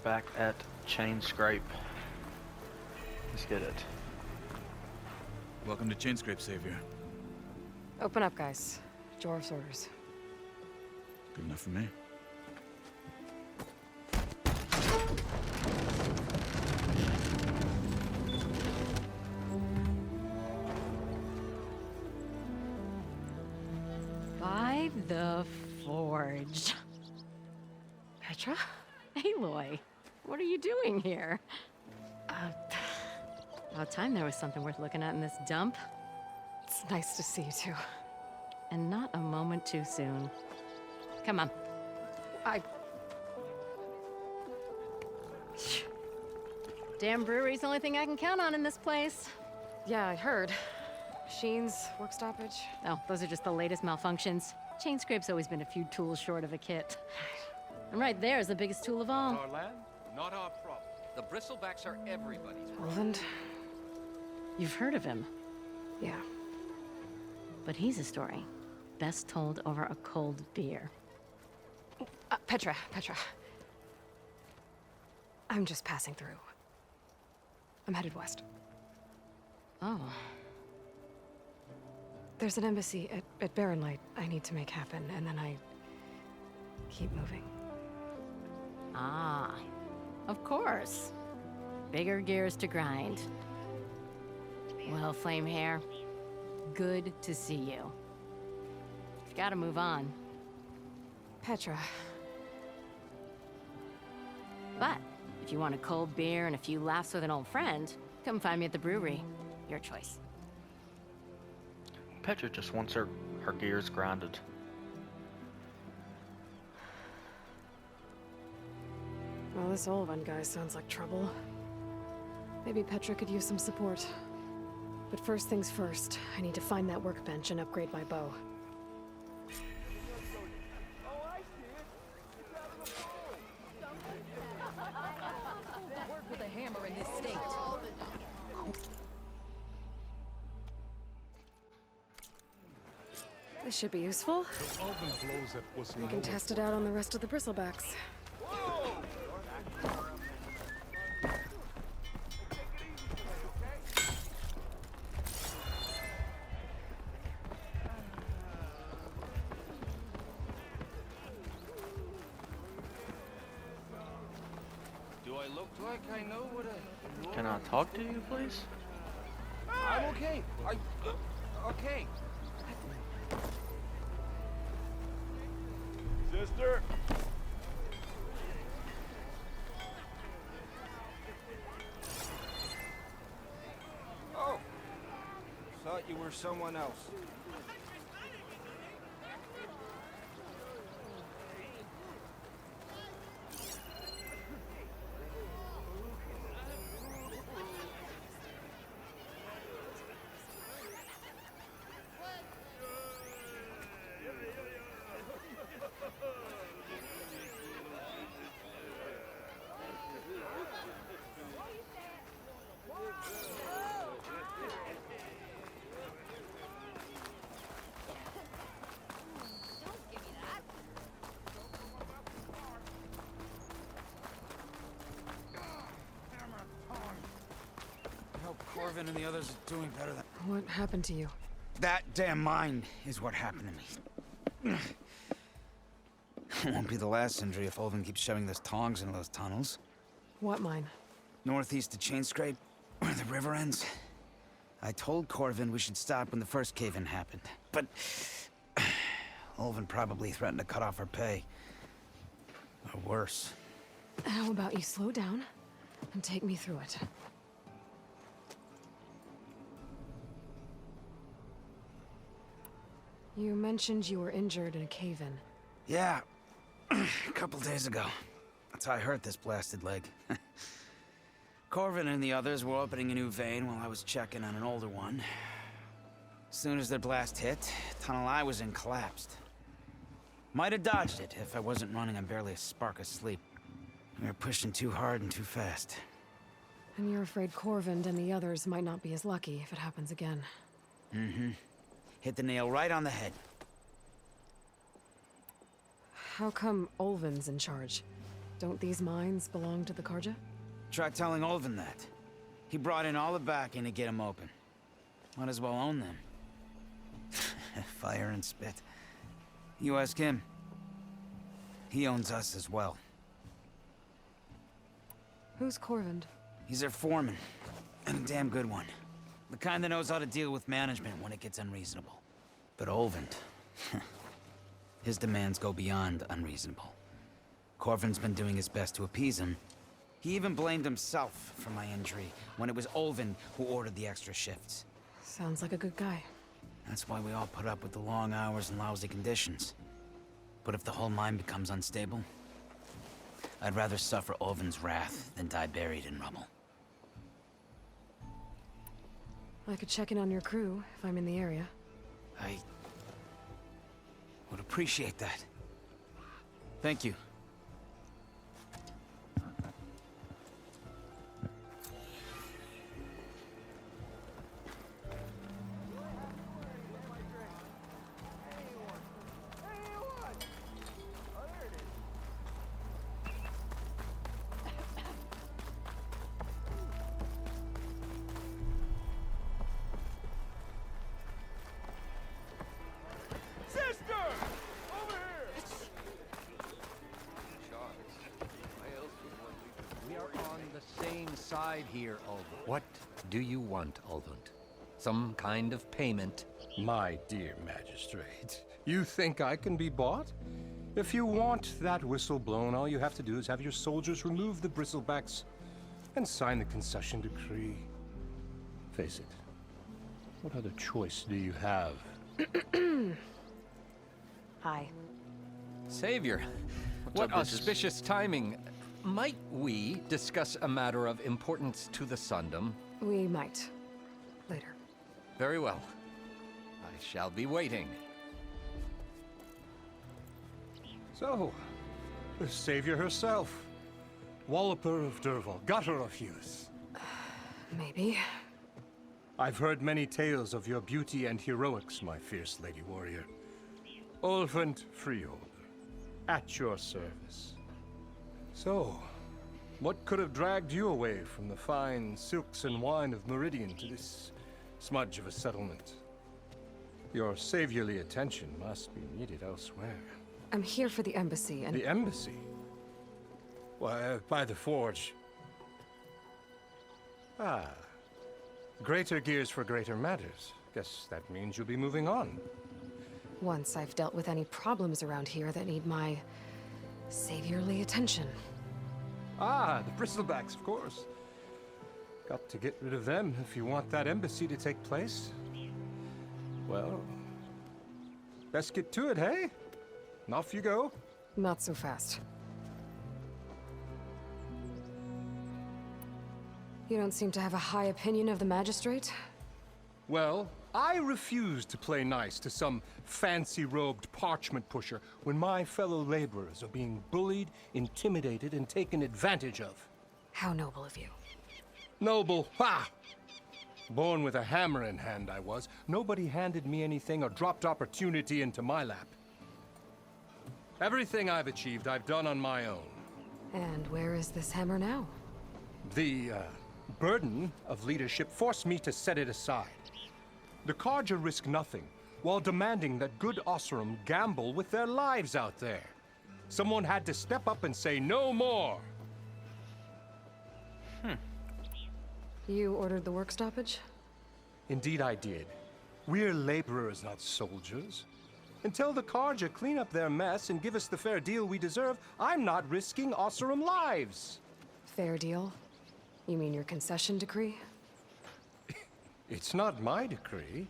back at Chain Scrape. Let's get it. Welcome to Chainscrape, Savior. Open up, guys. Jorv's orders. Good enough for me. By the Forge. Petra? Aloy, what are you doing here? About time there was something worth looking at in this dump. It's nice to see you too. And not a moment too soon. Come on. Damn brewery's the only thing I can count on in this place. Yeah, I heard. Machines, work stoppage. Oh, those are just the latest malfunctions. Chainscrape's always been a few tools short of a kit. And right there is the biggest tool of all. Our land, not our problem. The bristlebacks are everybody's problem. Roland? You've heard of him, Yeah. but he's a story best told over a cold beer. Petra. I'm just passing through. I'm headed west. Oh, There's an embassy at Barren Light I need to make happen, and then I keep moving. ah, of course. Bigger gears to grind. Well, Flame Hair, good to see you. You've got to move on. Petra. But if you want a cold beer and a few laughs with an old friend, come find me at the brewery. Your choice. Petra just wants her gears grinded. Well, this Olvan guy sounds like trouble. Maybe Petra could use some support. But first things first, I need to find that workbench and upgrade my bow. Work with a hammer in this state. This should be useful. We can test it out on the rest of the bristlebacks. Do I look like I know what a... Can I talk to you, please? I'm okay. Okay. Sister? Oh. Thought you were someone else. I hope Corvin and the others are doing better than... What happened to you? That damn mine is what happened to me. It won't be the last injury if Olvin keeps shoving those tongs into those tunnels. What mine? Northeast of Chainscrape, where the river ends. I told Corvin we should stop when the first cave-in happened, but... Olvin probably threatened to cut off our pay. Or worse. How about you slow down and take me through it? You mentioned you were injured in a cave-in. Yeah, a couple days ago. That's how I hurt this blasted leg. Corvin and the others were opening a new vein while I was checking on an older one. As soon as their blast hit, the tunnel I was in collapsed. Might have dodged it if I wasn't running on barely a spark of sleep. We were pushing too hard and too fast. And you're afraid Corvin and the others might not be as lucky if it happens again. Mm-hmm. Hit the nail right on the head. How come Olvin's in charge? Don't these mines belong to the Karja? Try telling Olvin that. He brought in all the backing to get them open. Might as well own them. Fire and spit. You ask him. He owns us as well. Who's Corvind? He's their foreman. And a damn good one. The kind that knows how to deal with management when it gets unreasonable. But Olvin... his demands go beyond unreasonable. Corvin's been doing his best to appease him. He even blamed himself for my injury when it was Olvin who ordered the extra shifts. Sounds like a good guy. That's why we all put up with the long hours and lousy conditions. But if the whole mine becomes unstable, I'd rather suffer Olvin's wrath than die buried in rubble. I could check in on your crew if I'm in the area. I would appreciate that. Thank you. We are on the same side here, Ulvund. What do you want, Ulvund? Some kind of payment? My dear magistrate, you think I can be bought? If you want that whistle blown, all you have to do is have your soldiers remove the bristlebacks and sign the concession decree. Face it, what other choice do you have? Hi. Savior, what auspicious timing. Might we discuss a matter of importance to the Sundom? We might. Later. Very well. I shall be waiting. So, the savior herself. Walloper of Derval, gutter of youth. Maybe. I've heard many tales of your beauty and heroics, my fierce lady warrior. Ulvund Freeholder, at your service. So, what could have dragged you away from the fine silks and wine of Meridian to this smudge of a settlement? Your saviorly attention must be needed elsewhere. I'm here for the embassy and... The embassy? Why, by the forge. Ah. Greater gears for greater matters. Guess that means you'll be moving on. Once I've dealt with any problems around here that need my saviorly attention. Ah, the bristlebacks, of course. Got to get rid of them if you want that embassy to take place. Well, best get to it, hey? And off you go. Not so fast. You don't seem to have a high opinion of the magistrate? Well, I refuse to play nice to some fancy-robed parchment pusher when my fellow laborers are being bullied, intimidated, and taken advantage of. How noble of you. Noble, ha! Born with a hammer in hand, I was. Nobody handed me anything or dropped opportunity into my lap. Everything I've achieved, I've done on my own. And where is this hammer now? The, burden of leadership forced me to set it aside. The Karja risk nothing, while demanding that good Oseram gamble with their lives out there. Someone had to step up and say no more. You ordered the work stoppage? Indeed I did. We're laborers, not soldiers. Until the Karja clean up their mess and give us the fair deal we deserve, I'm not risking Oseram lives. Fair deal? You mean your concession decree? It's not my decree.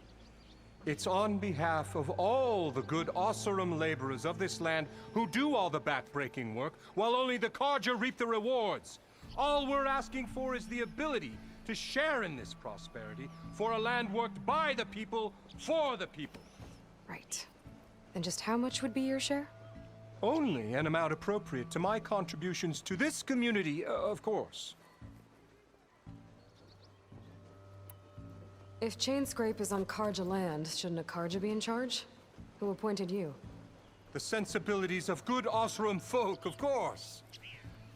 It's on behalf of all the good Oseram laborers of this land who do all the backbreaking work, while only the Karja reap the rewards. All we're asking for is the ability to share in this prosperity for a land worked by the people, for the people. Right. Then just how much would be your share? Only an amount appropriate to my contributions to this community, of course. If Chainscrape is on Karja land, shouldn't a Karja be in charge? Who appointed you? The sensibilities of good Oseram folk, of course.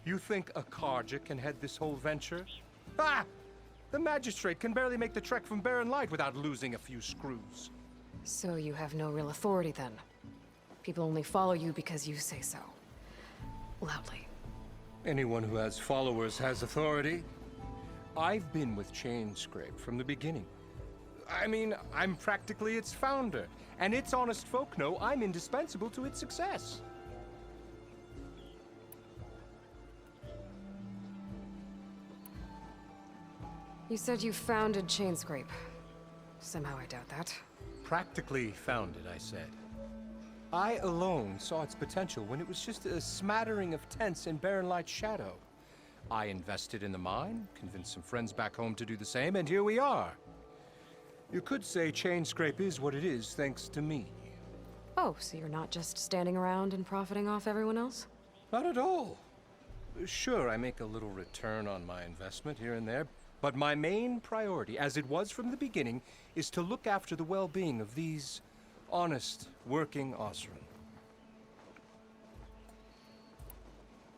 You think a Carja can head this whole venture? Ah! The magistrate can barely make the trek from Barren Light without losing a few screws. So you have no real authority then? People only follow you because you say so. Loudly. Anyone who has followers has authority. I've been with Chainscrape from the beginning. I mean, I'm practically its founder, and its honest folk know I'm indispensable to its success. You said you founded Chainscrape. Somehow I doubt that. Practically founded, I said. I alone saw its potential when it was just a smattering of tents in Barren Light's shadow. I invested in the mine, convinced some friends back home to do the same, and here we are. You could say Chainscrape is what it is thanks to me. Oh, so you're not just standing around and profiting off everyone else? Not at all. Sure, I make a little return on my investment here and there, but my main priority, as it was from the beginning, is to look after the well-being of these honest, working Osran.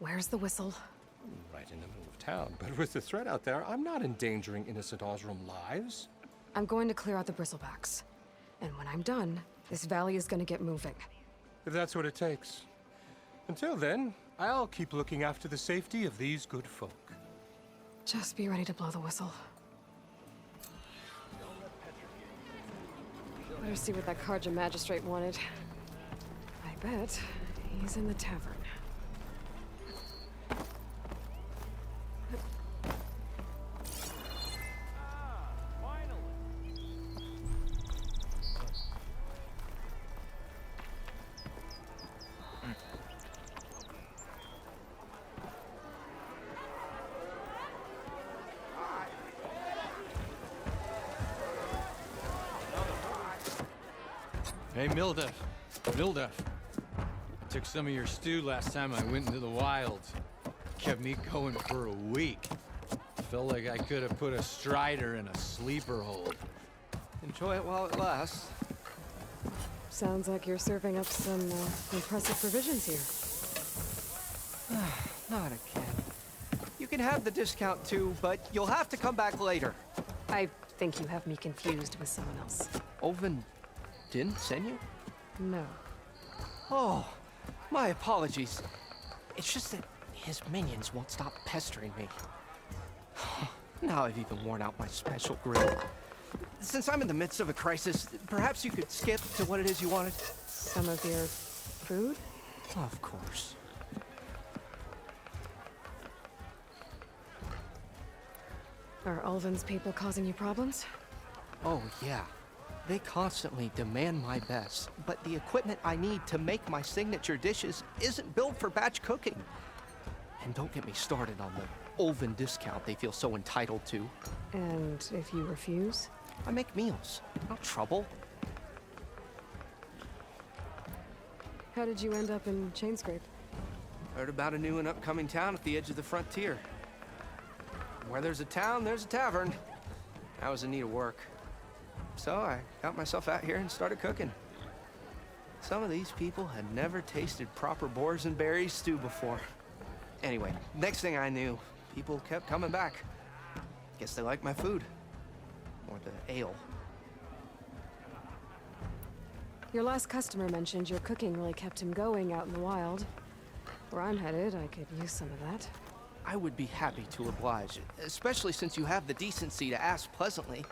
Where's the whistle? Right in the middle of town, but with the threat out there, I'm not endangering innocent Osram lives. I'm going to clear out the bristlebacks. And when I'm done, this valley is gonna get moving. If that's what it takes. Until then, I'll keep looking after the safety of these good folk. Just be ready to blow the whistle. Better see what that Carja magistrate wanted. I bet he's in the tavern. Hey, Mildef. Mildef. I took some of your stew last time I went into the wilds. Kept me going for a week. Felt like I could have put a strider in a sleeper hold. Enjoy it while it lasts. Sounds like you're serving up some impressive provisions here. Not again. You can have the discount too, but you'll have to come back later. I think you have me confused with someone else. Oven didn't send you? No. Oh, my apologies. It's just that his minions won't stop pestering me. Now I've even worn out my special grill. Since I'm in the midst of a crisis, perhaps you could skip to what it is you wanted? Some of your food? Of course. Are Ulvin's people causing you problems? Oh, yeah. They constantly demand my best, but the equipment I need to make my signature dishes isn't built for batch cooking. And don't get me started on the Ulvin discount they feel so entitled to. And if you refuse? I make meals, not trouble. How did you end up in Chainscrape? Heard about a new and upcoming town at the edge of the frontier. Where there's a town, there's a tavern. I was in need of work. So I got myself out here and started cooking. Some of these people had never tasted proper boars and berries stew before. Anyway, next thing I knew, people kept coming back. Guess they liked my food. Or the ale. Your last customer mentioned your cooking really kept him going out in the wild. Where I'm headed, I could use some of that. I would be happy to oblige, especially since you have the decency to ask pleasantly.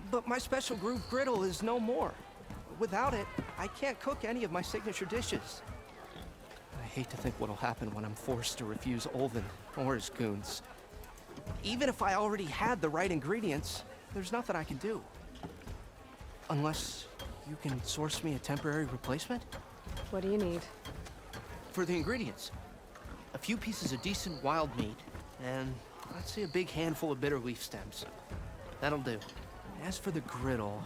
But my special groove griddle is no more. Without it, I can't cook any of my signature dishes. I hate to think what'll happen when I'm forced to refuse Ulvin or his goons. Even if I already had the right ingredients, there's nothing I can do. Unless you can source me a temporary replacement? What do you need? For the ingredients, a few pieces of decent wild meat, and let's say a big handful of bitter leaf stems. That'll do. As for the griddle,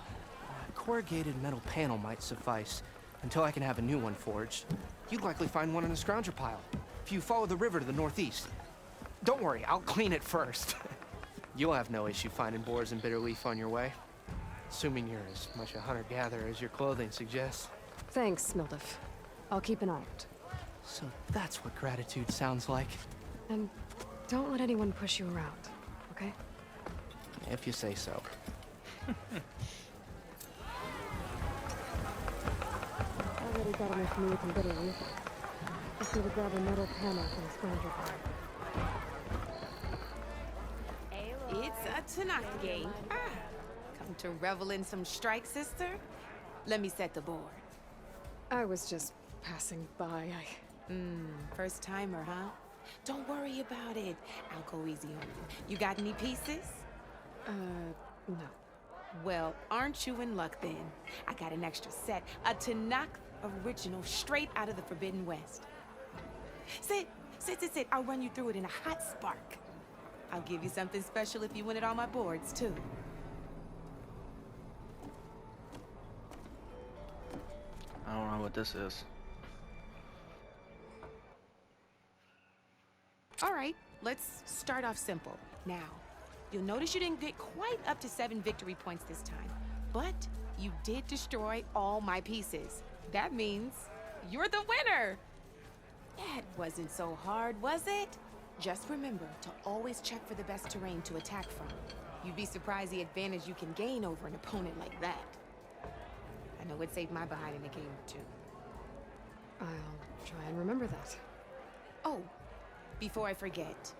a corrugated metal panel might suffice until I can have a new one forged. You'd likely find one in a scrounger pile, if you follow the river to the northeast. Don't worry, I'll clean it first. You'll have no issue finding boars and bitter leaf on your way. Assuming you're as much a hunter-gatherer as your clothing suggests. Thanks, Mildef. I'll keep an eye out. So that's what gratitude sounds like. And don't let anyone push you around, okay? If you say so. Already got enough meat and bittering. Just need to grab a metal hammer from the stranger bar. It's a Tanakh game. Come to revel in some strike, sister? Let me set the board. I was just passing by. First timer, huh? Don't worry about it. I'll go easy on you. You got any pieces? No. Well, aren't you in luck then? I got an extra set. A Tanakh original straight out of the Forbidden West. Sit. I'll run you through it in a hot spark. I'll give you something special if you win it on my boards, too. I don't know what this is. All right, let's start off simple. Now, you'll notice you didn't get quite up to 7 victory points this time, but you did destroy all my pieces. That means you're the winner! That wasn't so hard, was it? Just remember to always check for the best terrain to attack from. You'd be surprised the advantage you can gain over an opponent like that. I know it saved my behind in a game or two. I'll try and remember that. Oh, before I forget,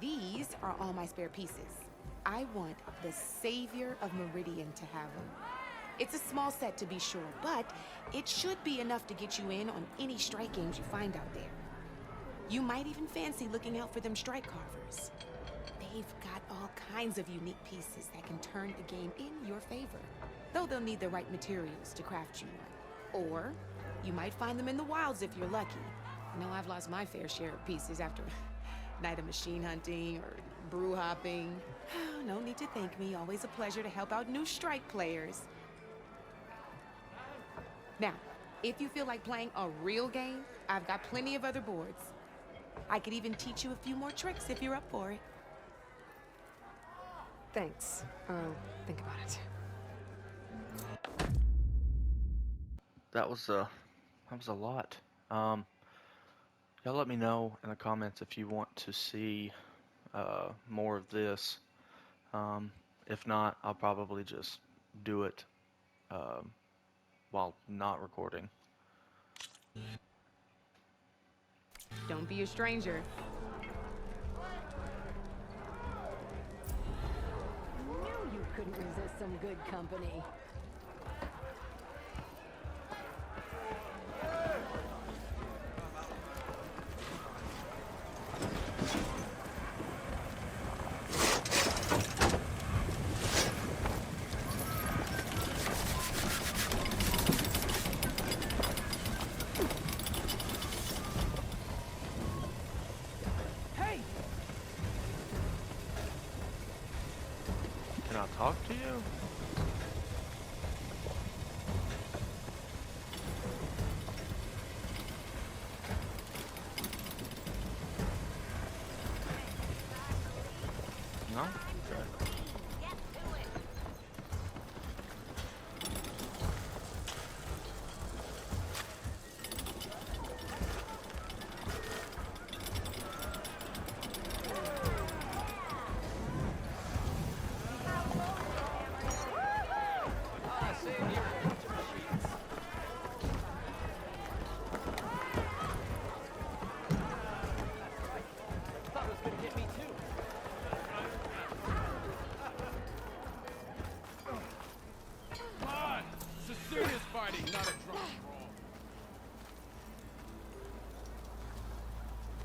these are all my spare pieces. I want the Savior of Meridian to have them. It's a small set to be sure, but it should be enough to get you in on any strike games you find out there. You might even fancy looking out for them strike carvers. They've got all kinds of unique pieces that can turn the game in your favor, though they'll need the right materials to craft you one. Or you might find them in the wilds if you're lucky. I know I've lost my fair share of pieces after a night of machine hunting or brew hopping. No need to thank me. Always a pleasure to help out new strike players. Now, if you feel like playing a real game, I've got plenty of other boards. I could even teach you a few more tricks if you're up for it. Thanks. I'll think about it. That was a lot. Y'all let me know in the comments if you want to see more of this. If not, I'll probably just do it while not recording. Don't be a stranger. Knew you couldn't resist some good company. Can I talk to you? No? Okay.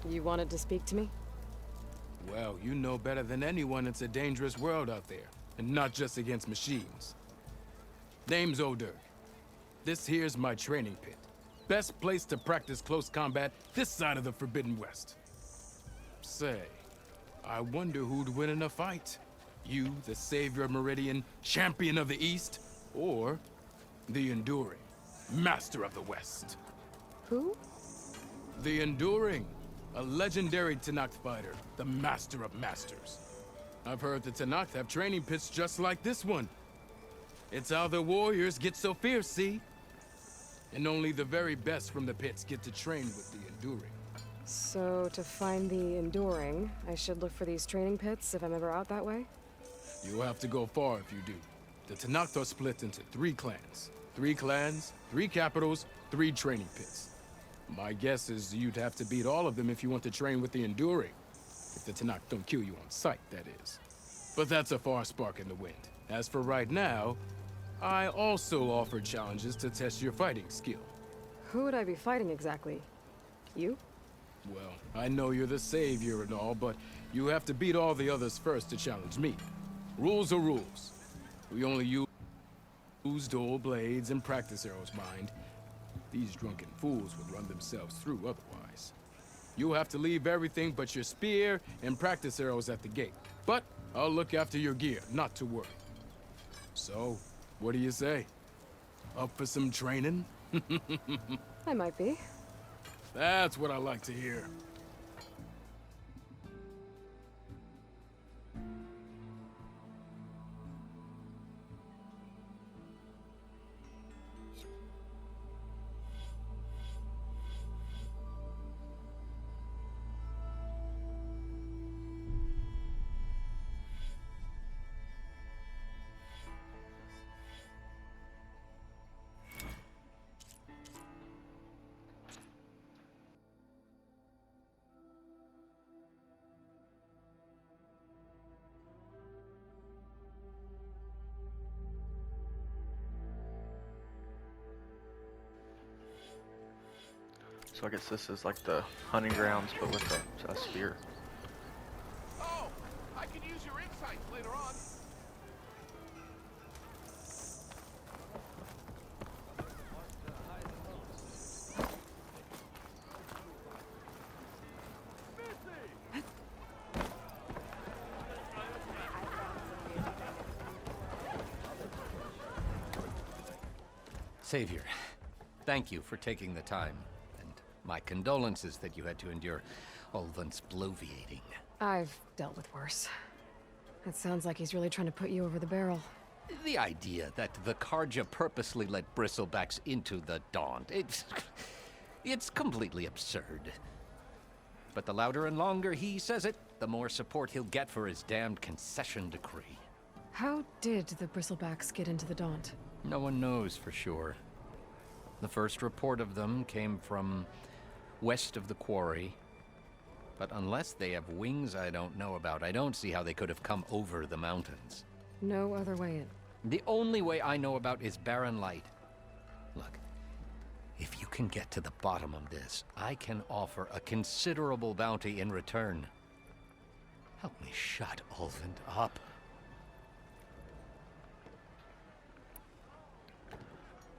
You wanted to speak to me? Well, you know better than anyone it's a dangerous world out there, and not just against machines. Name's O'Dirk. This here's my training pit. Best place to practice close combat this side of the Forbidden West. Say, I wonder who'd win in a fight. You, the Savior of Meridian, Champion of the East, or the Enduring, Master of the West. Who? The Enduring, a legendary Tanakh fighter, the Master of Masters. I've heard the Tanakh have training pits just like this one. It's how the warriors get so fierce, see? and only the very best from the pits get to train with the Enduring. So, to find the Enduring, I should look for these training pits if I'm ever out that way? You'll have to go far if you do. The Tenakth are split into 3 clans. 3 clans, 3 capitals, 3 training pits. My guess is you'd have to beat all of them if you want to train with the Enduring. If the Tenakth don't kill you on sight, that is. But that's a far spark in the wind. As for right now, I also offer challenges to test your fighting skill. Who would I be fighting exactly? You? Well, I know you're the savior and all, but you have to beat all the others first to challenge me. Rules are rules. We only use dual blades and practice arrows, mind. These drunken fools would run themselves through otherwise. You'll have to leave everything but your spear and practice arrows at the gate. But I'll look after your gear, not to worry. So, what do you say? Up for some training? I might be. That's what I like to hear. So I guess this is like the hunting grounds, but with a spear. Oh, I can use your insights later on. Savior, thank you for taking the time, and my condolences that you had to endure Ulvund's bloviating. I've dealt with worse. It sounds like he's really trying to put you over the barrel. The idea that the Karja purposely let bristlebacks into the Daunt, it's completely absurd. But the louder and longer he says it, the more support he'll get for his damned concession decree. How did the Bristlebacks get into the Daunt? No one knows for sure. The first report of them came from west of the quarry. But unless they have wings I don't know about, I don't see how they could have come over the mountains. No other way in. The only way I know about is barren light. Look, if you can get to the bottom of this, I can offer a considerable bounty in return. Help me shut Ulvund up.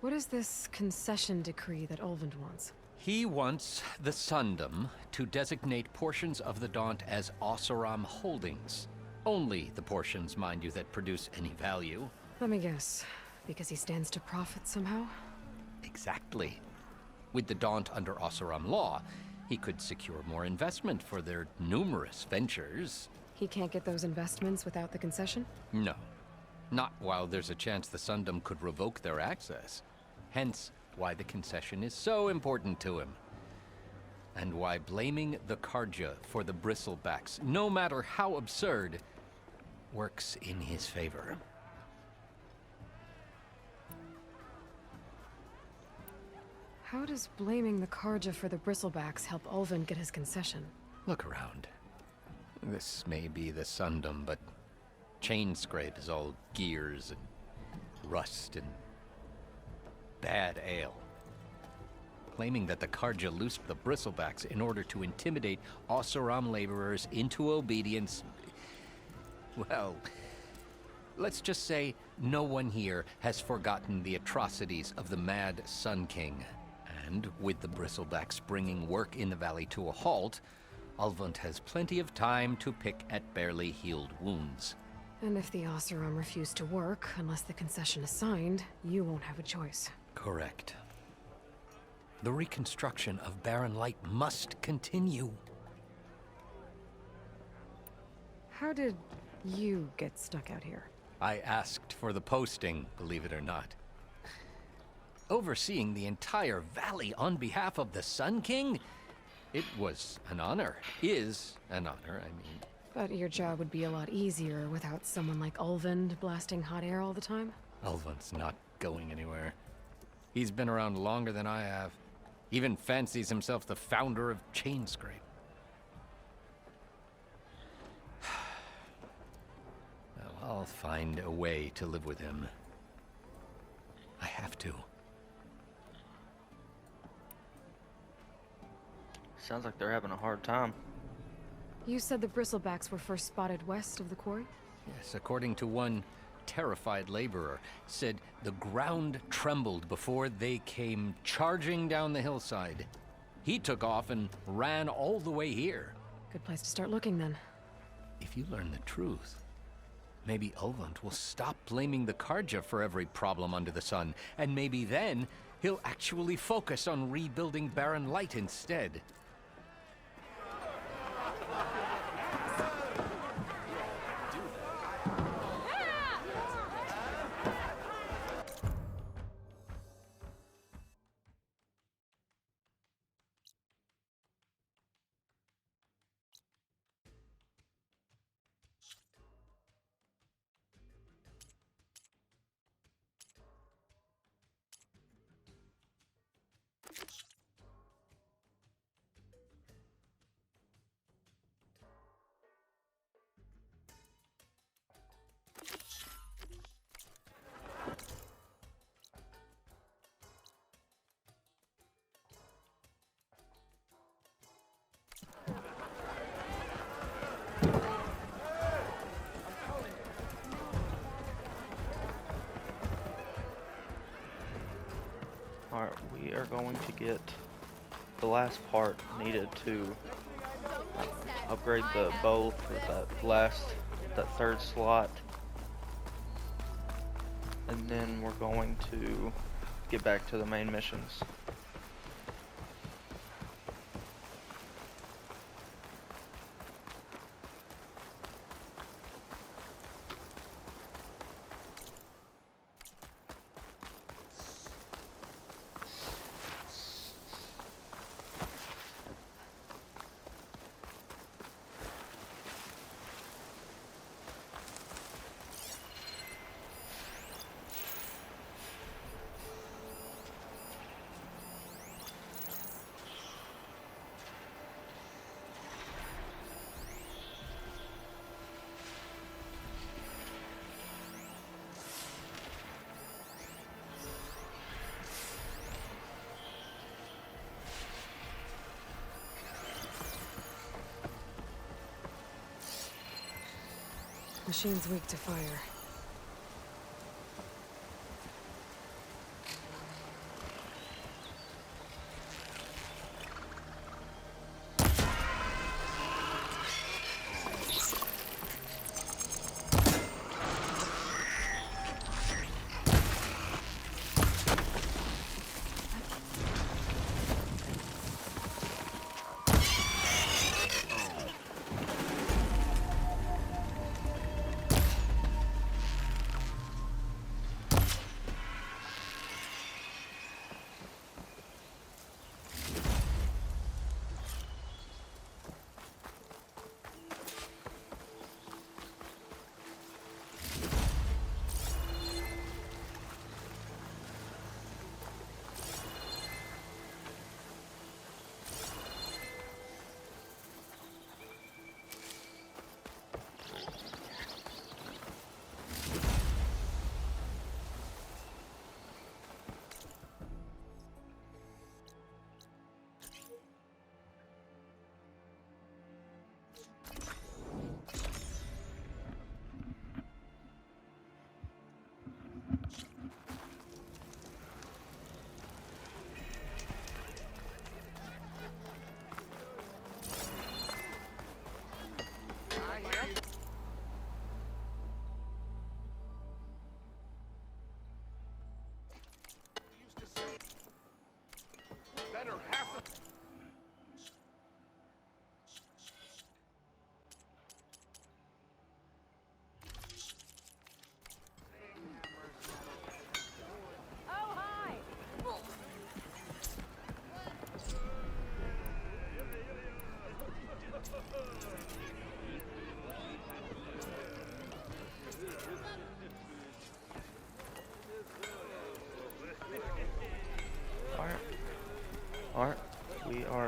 What is this concession decree that Ulvund wants? He wants the Sundom to designate portions of the Daunt as Oseram holdings. Only the portions, mind you, that produce any value. Let me guess. Because he stands to profit somehow? Exactly. With the Daunt under Oseram law, he could secure more investment for their numerous ventures. He can't get those investments without the concession? No. Not while there's a chance the Sundom could revoke their access. Hence, why the concession is so important to him. And why blaming the Karja for the bristlebacks, no matter how absurd, works in his favor. How does blaming the Karja for the Bristlebacks help Ulvund get his concession? Look around. This may be the Sundom, but Chainscrape is all gears and rust and bad ale. Claiming that the Karja loosed the Bristlebacks in order to intimidate Oseram laborers into obedience. Well, let's just say no one here has forgotten the atrocities of the Mad Sun King. And with the Bristlebacks bringing work in the valley to a halt, Ulvund has plenty of time to pick at barely healed wounds. And if the Oseram refuse to work, unless the concession is signed, you won't have a choice. Correct. The reconstruction of Barren Light must continue. How did you get stuck out here? I asked for the posting, believe it or not. overseeing the entire valley on behalf of the Sun King. It was an honor. Is an honor, I mean. But your job would be a lot easier without someone like Ulvund blasting hot air all the time. Ulvund's not going anywhere. He's been around longer than I have. Even fancies himself the founder of Chainscrape. Well, I'll find a way to live with him. I have to. Sounds like they're having a hard time. You said the bristlebacks were first spotted west of the quarry? Yes, according to one terrified laborer, said the ground trembled before they came charging down the hillside. He took off and ran all the way here. Good place to start looking, then. If you learn the truth, maybe Ulvund will stop blaming the Karja for every problem under the sun, and maybe then he'll actually focus on rebuilding Barren Light instead. Alright, we are going to get the last part needed to upgrade the bow for that third slot. And then we're going to get back to the main missions. Machine's weak to fire.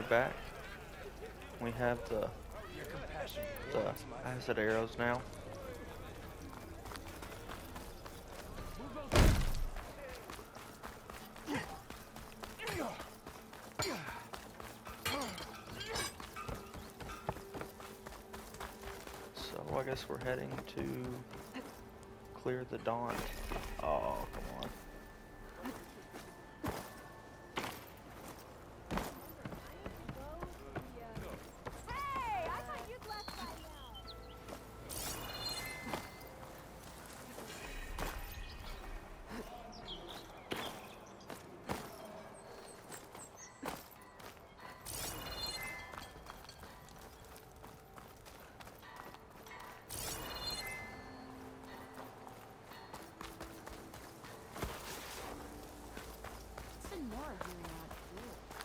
we're back. We have the acid arrows now. So I guess we're heading to clear the dawn. Oh, come on.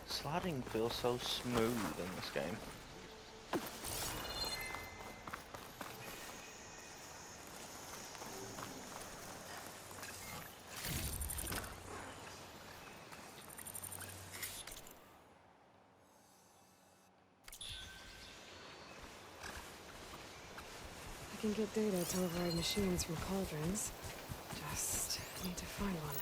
Sliding feels so smooth in this game. I can get data to override machines from cauldrons. Just need to find one.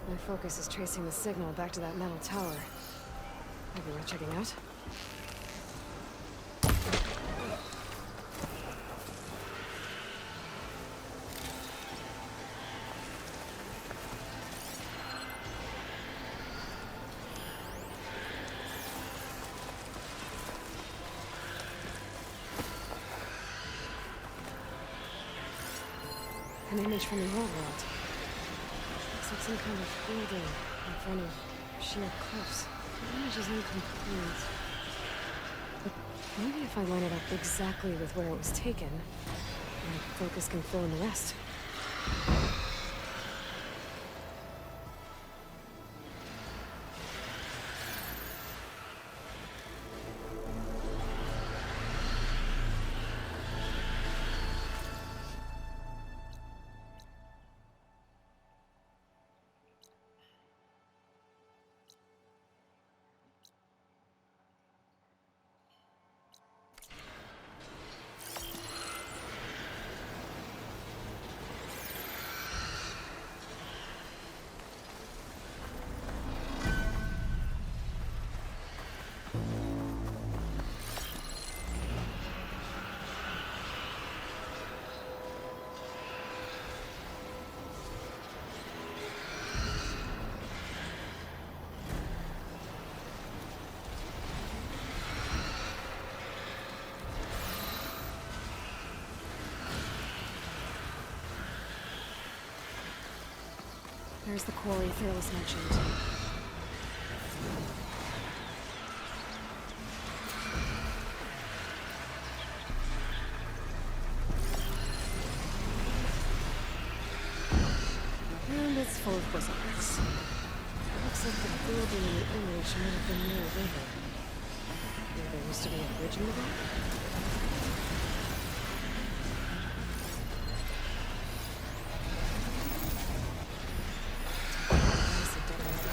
My focus is tracing the signal back to that metal tower. Maybe worth checking out. An image from the old world. Looks like some kind of building in front of sheer cliffs. The image is incomplete. But maybe if I line it up exactly with where it was taken, my focus can fill in the rest. There's the quarry Fearless mentioned. And it's full of bristlecats. Looks like the building in the image might have been near a river. Where there used to be a bridge in the back? Nice and decorated.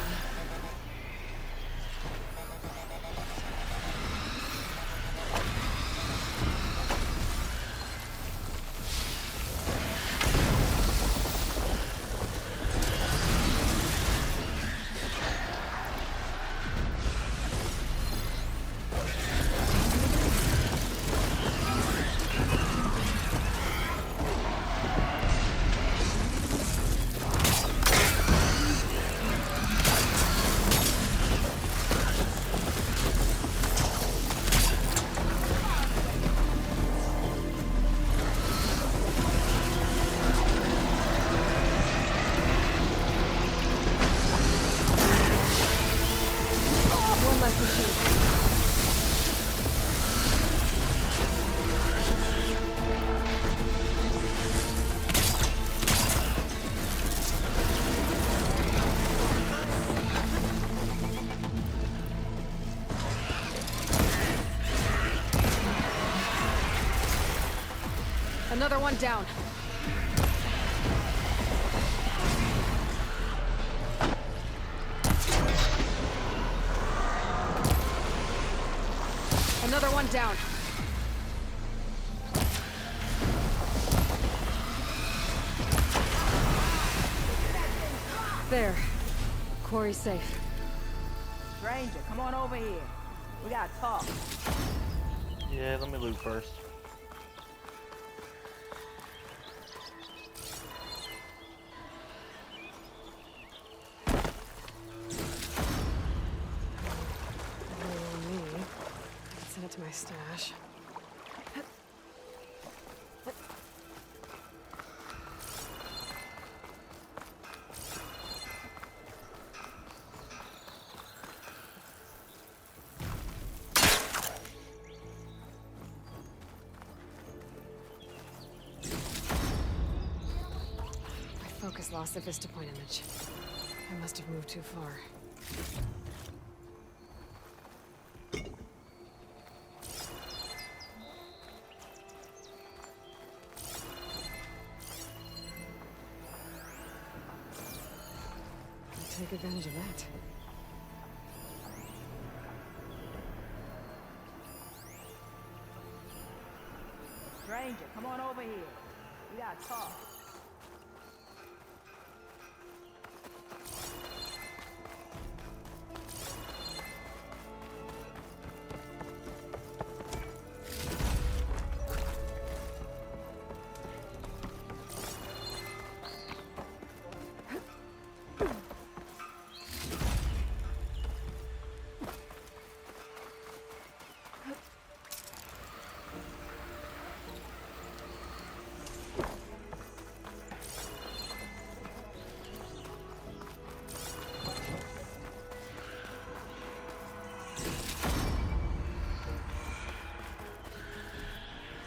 One left machine. Another one down. Another one down. There. Quarry's safe. Stranger, come on over here. We gotta talk. Yeah, let me loot first. Me. Send it to my stash. My focus lost the vista point image. I must have moved too far. Take advantage of that. Stranger, come on over here. We gotta talk.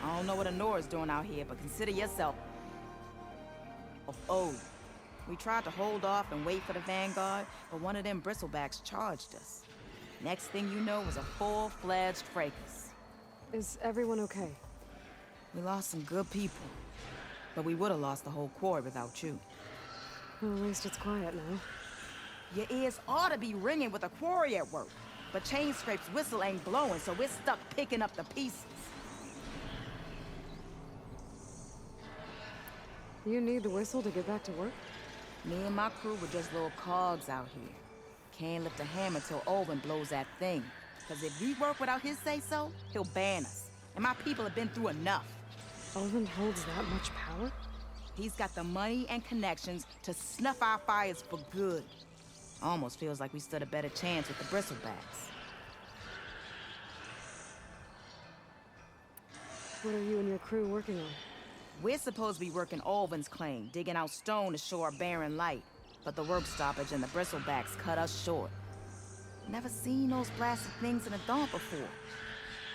I don't know what Honora's doing out here, but consider yourself owed. We tried to hold off and wait for the Vanguard, but one of them bristlebacks charged us. Next thing you know was a full-fledged fracas. Is everyone okay? We lost some good people, but we would have lost the whole quarry without you. Well, at least it's quiet now. Your ears ought to be ringing with a quarry at work, but Chainscrape's whistle ain't blowing, so we're stuck picking up the pieces. You need the whistle to get back to work? Me and my crew were just little cogs out here. Can't lift a hammer till Olvin blows that thing. Cause if we work without his say-so, he'll ban us. And my people have been through enough. Olvin holds that much power? He's got the money and connections to snuff our fires for good. Almost feels like we stood a better chance with the bristlebacks. What are you and your crew working on? We're supposed to be working Olvin's claim, digging out stone to show our barren light. but the work stoppage and the bristlebacks cut us short. Never seen those blasted things in a dawn before.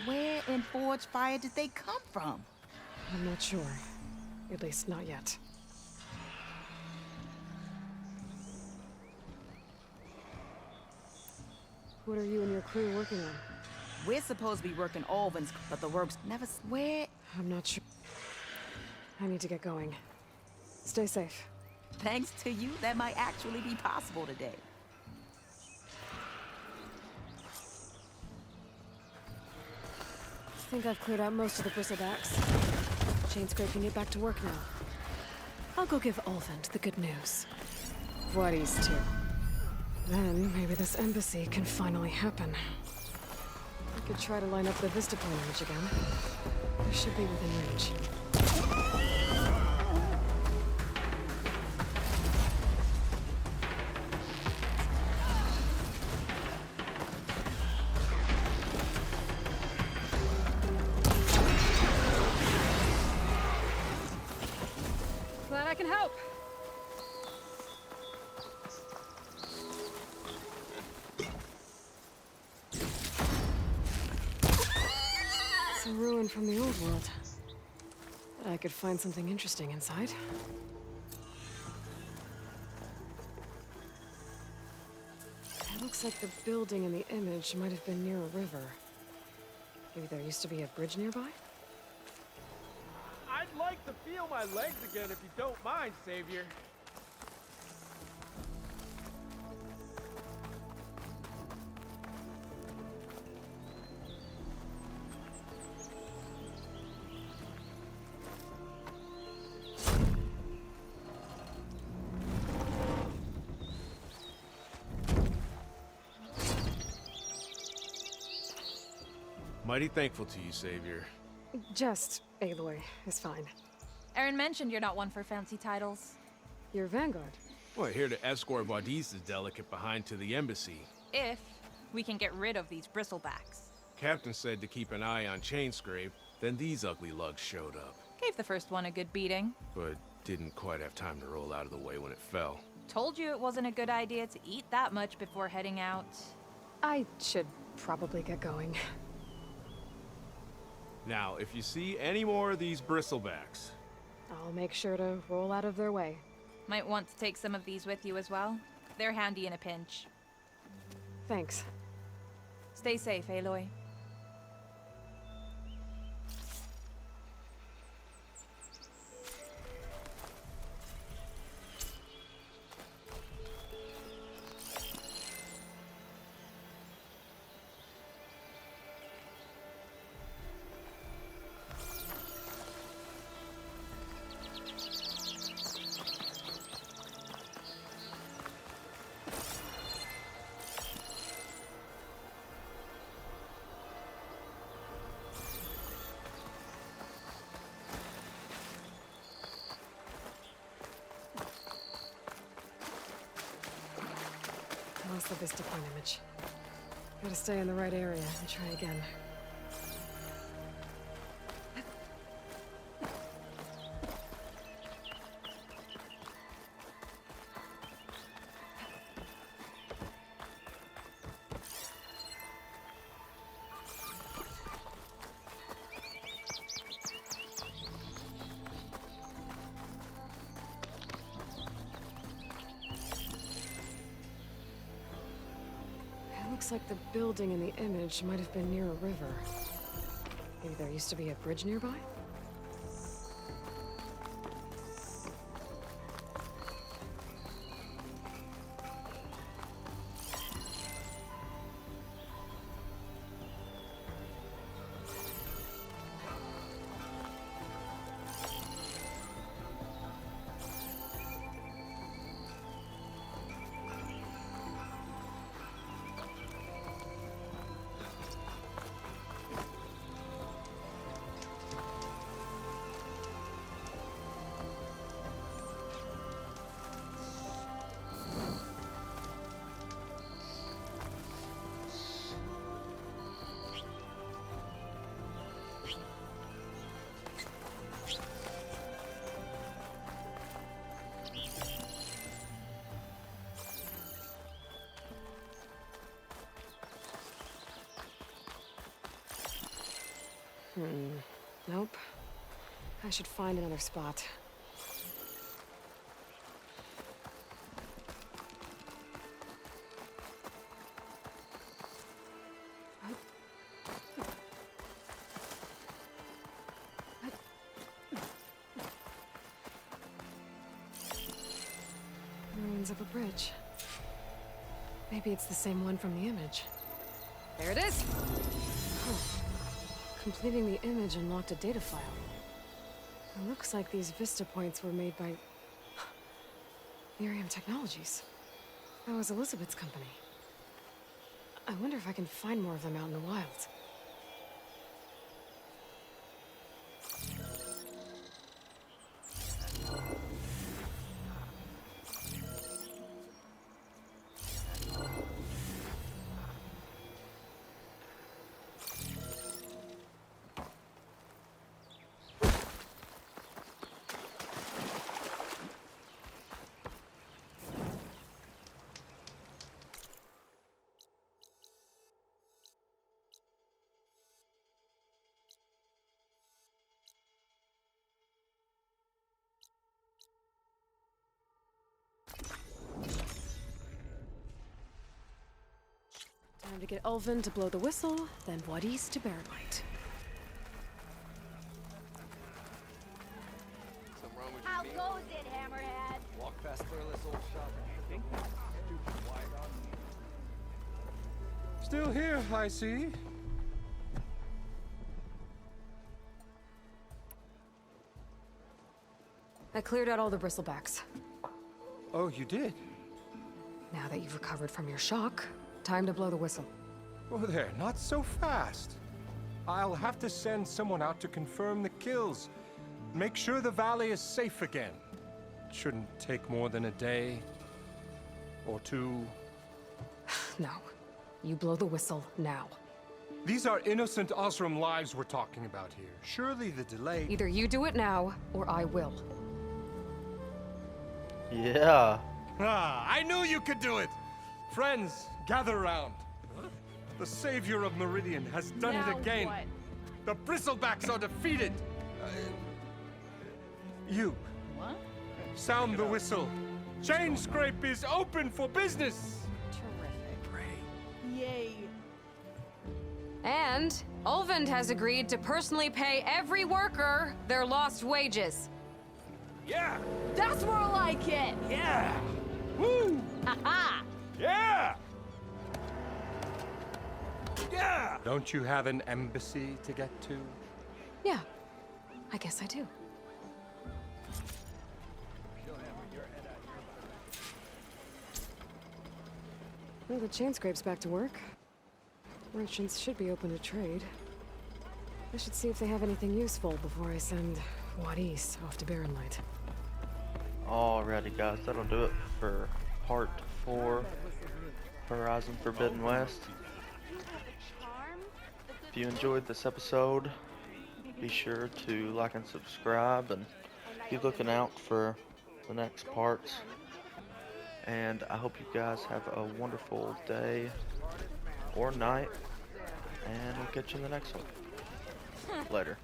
Where in Forge Fire did they come from? I'm not sure. At least not yet. What are you and your crew working on? We're supposed to be working Alvin's, but the work's never... Where? I'm not sure. I need to get going. Stay safe. Thanks to you, that might actually be possible today. I think I've cleared out most of the bristlebacks. Chain scrape can get back to work now. I'll go give Olvend the good news. Voorhees, too. Then, maybe this embassy can finally happen. I could try to line up the vista point image again. I should be within range. Glad I can help. It's a ruin from the old world. I could find something interesting inside. It looks like the building in the image might have been near a river. Maybe there used to be a bridge nearby? I'd like to feel my legs again if you don't mind, Savior. Mighty thankful to you, Savior. Just Aloy is fine. Aaron mentioned you're not one for fancy titles. You're Vanguard. Well, here to escort Wadis' delicate behind to the embassy. If we can get rid of these bristlebacks. Captain said to keep an eye on Chainscrape, then these ugly lugs showed up. Gave the first one a good beating. But didn't quite have time to roll out of the way when it fell. Told you it wasn't a good idea to eat that much before heading out. I should probably get going. Now, if you see any more of these bristlebacks... I'll make sure to roll out of their way. Might want to take some of these with you as well. They're handy in a pinch. Thanks. Stay safe, Aloy. Lost the vista point image. Gotta stay in the right area and try again. Looks like the building in the image might have been near a river. Maybe there used to be a bridge nearby? Nope. I should find another spot. Ruins of a bridge. Maybe it's the same one from the image. There it is! Huh. Completing the image unlocked a data file. It looks like these vista points were made by... Miriam Technologies. That was Elizabeth's company. I wonder if I can find more of them out in the wild. Time to get Ulvin to blow the whistle, then Wadis to bear light. How goes it, Hammerhead? Walk past Clearless old shop. Stupid wide-eyed. Still here, I see. I cleared out all the bristlebacks. Oh, you did? Now that you've recovered from your shock, time to blow the whistle. Oh, there, not so fast. I'll have to send someone out to confirm the kills. Make sure the valley is safe again. Shouldn't take more than a day or two. No. You blow the whistle now. These are innocent Osram lives we're talking about here. Surely the delay... Either you do it now, or I will. Yeah. Ah, I knew you could do it! Friends, gather round. The savior of Meridian has done it again. What? The bristlebacks are defeated. You. What? Sound the whistle. Chain Scrape is open for business. Terrific. Yay. And Ulvin has agreed to personally pay every worker their lost wages. Yeah. That's more like it. Yeah. Woo. Ha Yeah. Yeah. Don't you have an embassy to get to? Yeah, I guess I do. Well, the chain scrape's back to work. Merchants should be open to trade. I should see if they have anything useful before I send Wadis off to Barren Light. Alrighty, guys, that'll do it for part 4, Horizon Forbidden West. If you enjoyed this episode, be sure to like and subscribe, and be looking out for the next parts. And I hope you guys have a wonderful day or night, and we'll catch you in the next one. Later.